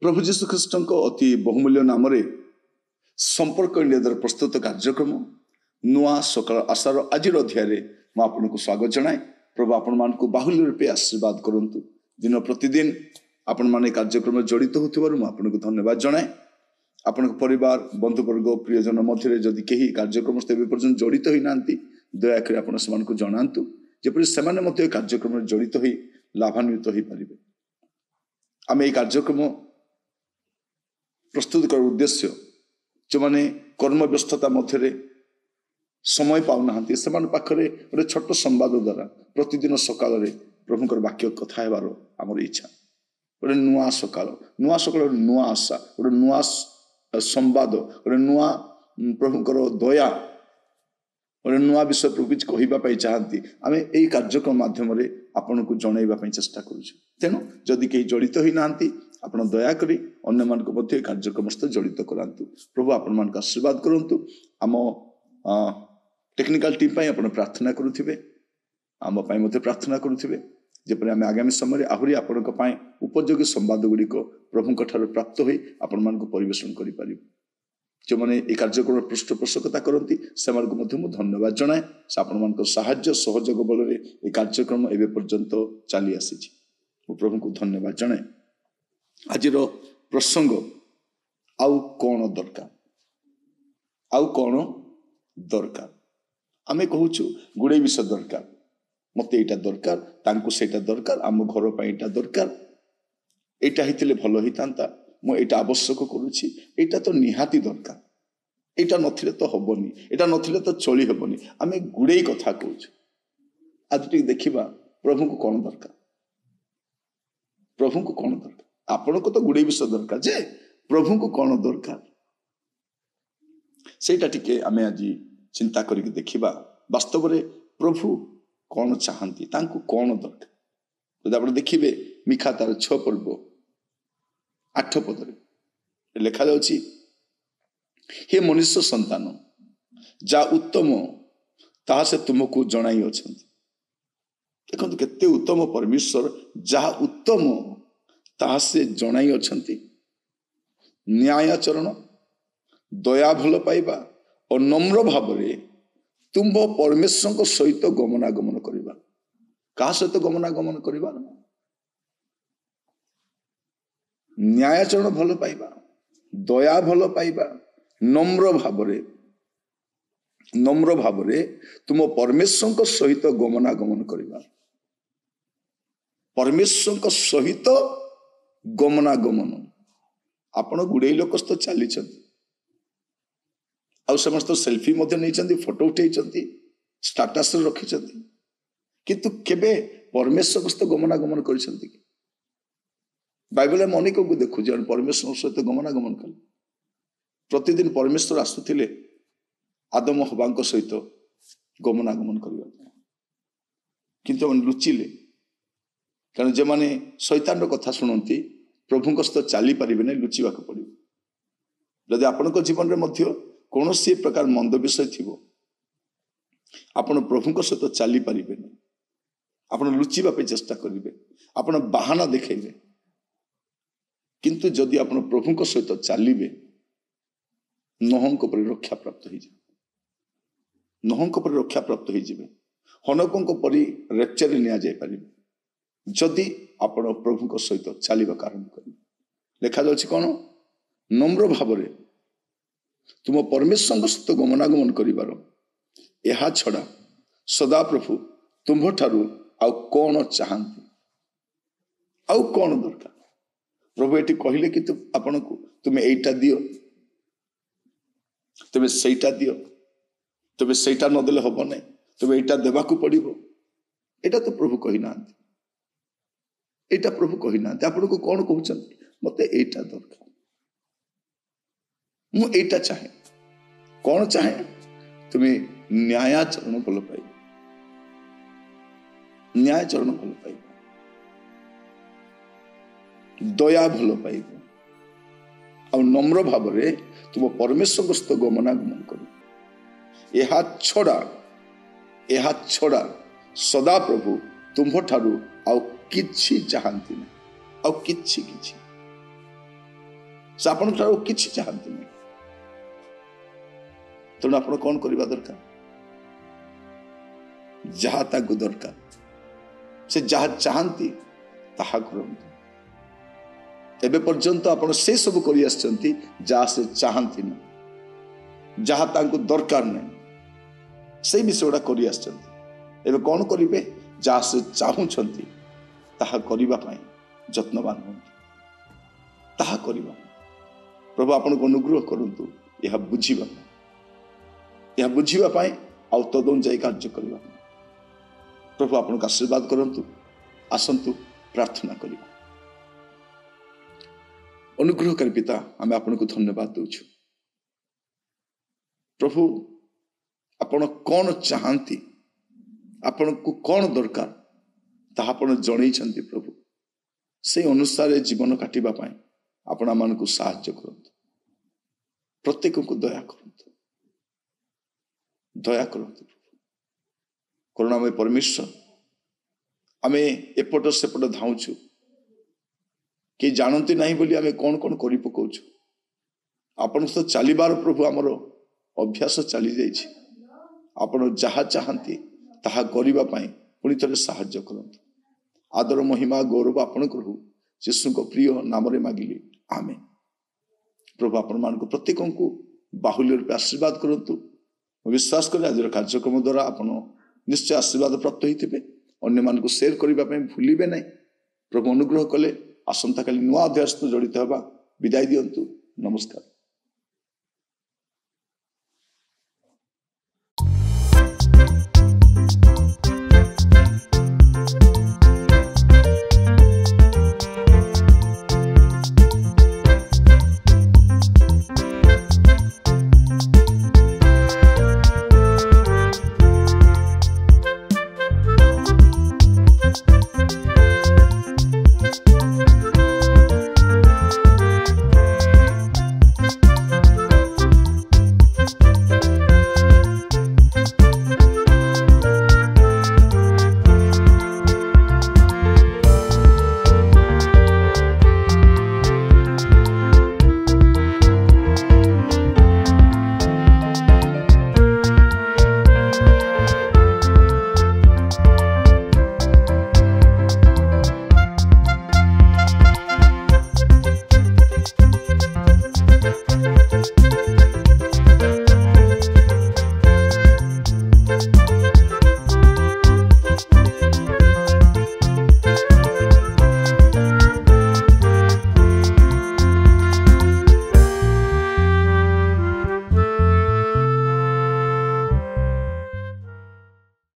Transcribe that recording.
प्रभु जीशु ख्रीष्ट अति बहुमूल्य नाम संपर्क इंडिया द्वारा प्रस्तुत कार्यक्रम नुआ सकाल आशार आज अध्याय आपको स्वागत जनाए। प्रभु आपण मान बाहुल्य रूपे आशीर्वाद करंतु। दिन प्रतिदिन आपण माने कार्यक्रम जड़ित होथिबारु आपको धन्यवाद जनाए। आपण परिवार बंधुवर्ग प्रियजन मध्य जदि कहीं कार्यक्रम पर्यटन जड़ित होई नांती दयाकोरी आपण सेमानकु जणांतु जेपरि सेमाने मध्य कार्यक्रम जड़ित होई लाभान्वित होई परिबे। आमे ए कार्यक्रम प्रस्तुत कर उद्देश्य जो माने कर्म व्यस्तता मध्य समय पाऊना से पाखरे गोटे छोट संवाद द्वारा प्रतिदिन सकाल प्रभुकर वाक्य कथा हेबार आमर इच्छा। गोटे नुआ सकाल नुआ आशा गोटे नुआ संवाद गोटे नुआ प्रभुकर दया गोटे नुआ विषय प्रभु किसी कहवाई चाहती आम यही कार्यक्रम माध्यम आपन को जनइबा चेष्टा करूँ। तेणु जदि कहीं जड़ित होई नांती आपण दयाकोरी अन्य मानक मध्य कार्यक्रम जड़ित करांतु। प्रभु आपण मानक आशीर्वाद करंतु। आम टेक्निकल टीम पई आपण प्रार्थना करुथिबे आम पई मध्य प्रार्थना करुथिबे जेपरि आम आगामी समय आहुरी आपणक पई उपयोगी संवाद गुड़िक प्रभुक ठार प्राप्त होई आपण मानक परिवेशन करि पारिबे। जो माने ए कार्यक्रम पृष्ठपोषकता करती से धन्यवाद जनाए। से आपण मानक साहाय्य सहयोग बल ए कार्यक्रम एबे पर्यंत चली आसी प्रभु को धन्यवाद जनाए। आज प्रसंग आउ कौन दरकार आउ कौन दरकार आमे कहूछु गुड़े विषय दरकार मते एटा दरकार तांको सेटा दरकार आम घर पे एटा दरकार एटा हितले भलो हितांता मु एटा आवश्यक करूछि एटा तो निहाती दरकार एटा नथिले तो हबनी एटा नथिले तो चली हबनी आमे गुड़े कथा कहूछु। आज टिक देखिबा प्रभु को कौन दरकार प्रभु को कौन दरकार आपण को तो गुड़े विषय दरकार जे प्रभु को कौन दरकार सेटा टिके आमे आज चिंता करके देखिबा वास्तव रे प्रभु कौन चाहती तांको कौन दरकार। जदि आपण देखिबे मिखा तार 6 पर्व 8 पद लिखा जाउछि हे मनुष्य संतान जा उत्तम ता से तुमको जणाई अछंती। देखंतु केते उत्तम परमेश्वर जा उत्तम ता से जणाई अछंती। न्यायाचरण दया भल पाइबा और नम्र भाव तुम परमेश्वर सहित गमनागमन करवा क्या सहित गमनागमन करवा न्यायाचरण भल पाइबा दया भल पाइबा नम्र भाव तुम परमेश्वर सहित गमनागमन करवा परमेश्वर सहित गमनागमन आपण गुड़े लोक तो चली आउ समस्त सेल्फी नहीं फोटो उठे स्टाटस रखी किंतु केबे परमेश्वर सहित गमनागमन कर बाइबल में अनेक को देखु परमेश्वर सहित गमनागमन कले प्रतिदिन परमेश्वर आसुथिले आदम हवा सहित गमनागमन करने किंतु लुचिले कारण जे माने शैतान कथा शुणती प्रभु सहित चली पारे ना लुचिबा पड़ो। जदि आपण जीवन में मध्य कौन सी प्रकार मंद विषय थी आपण प्रभु सहित चली पारे ना आपण लुचिबा चेष्टा करेंगे आपण बाहाना देखेबे किंतु जदि आपण प्रभु सहित चलिए नहंक पर रक्षा प्राप्त हो नहंक पर रक्षा प्राप्त हो हनकों पर रेपचर निया जाय पारे जदि आपण प्रभु सहित चलवा आरंभ कर लिखा जाउछि कौन नम्र भाव तुम परमेश्वर सहित गमनागमन करिबार एहा छड़ा सदा प्रभु तुम ठारू आउ कौन चाहती आउ कौन दरकार प्रभु ये कहले कि आपण को तुम्हें एटा दियो तुम्हें सहीटा दियो तुम्हें सहीटा नदेले हम ना तुम्हें एटा देवाकू पड़ो एटा तो प्रभु कही ना एटा प्रभु कही ना आपण को कौन कहते मत एटा दरकार मुझे चाहे कौन चाहे तुम्हें न्यायाचरण भल पाइब न्यायाचरण भल पाइब दया भल पाइब आ नम्र भाव तुम परमेश्वर सहित गमनागमन कर छड़ा सदा प्रभु तुम ठारू आउ किछि चाहती नहीं आउ किछि किछि से आपण ठारू किछि चाहती नहीं तेणु आप कौन करवा दरकार जहा ताकू दरकार से जहा चाहती ताहा करंतु एबे पर्यंत आपण से सब करि आछंती जहा से चाहती ना जहा ताकू दरकार नहीं से विषयटा करि आछंती एबे कौन करिवे जहा से चाहुछंती ताहा करिबा पई यत्नवान होंतु ताहा करिबा प्रभु आपण को अनुग्रह करंतु यह बुझिबा यह बुझिबा पाए आउ तदनुसार कार्य करबा प्रभु आपन का आशीर्वाद करंतु आसंतु प्रार्थना करिबा अनुग्रहकारी पिता आम आपन को धन्यवाद दउछु प्रभु आपण कौन चाहती आपण को कौन दरकार ताहा आपण जणै छंती प्रभु से अनुसार जीवन काटिबा पाए आपण मान को सहायता करंतु प्रत्येक को दया करंतु दया करंतु करुणामय परमेश्वर आमे एपट सेपट धाउछु कि जानती नहीं बोली आमे कौन कौन करि पकाउछु आपण तो चलीबार प्रभु आमर अभ्यास चली जाइछि आपण जहा चाहती ताहा करिबा पई पुनि थरे सहायता करंतु आदर महिमा गौरव आपण करहु यीशु को प्रिय नाम रे मागिली आमेन प्रभु आपण मान को प्रत्येक को बाहुल्य रूप आशीर्वाद करंतु विश्वास कर आज कार्यक्रम द्वारा आपण निश्चय आशीर्वाद प्राप्त होते अन्य मान को शेयर करने भूलिबे नहीं प्रभु अनुग्रह कले आसंता काली नुआ अध्याय जड़ित हवा विदाय दियंतु नमस्कार।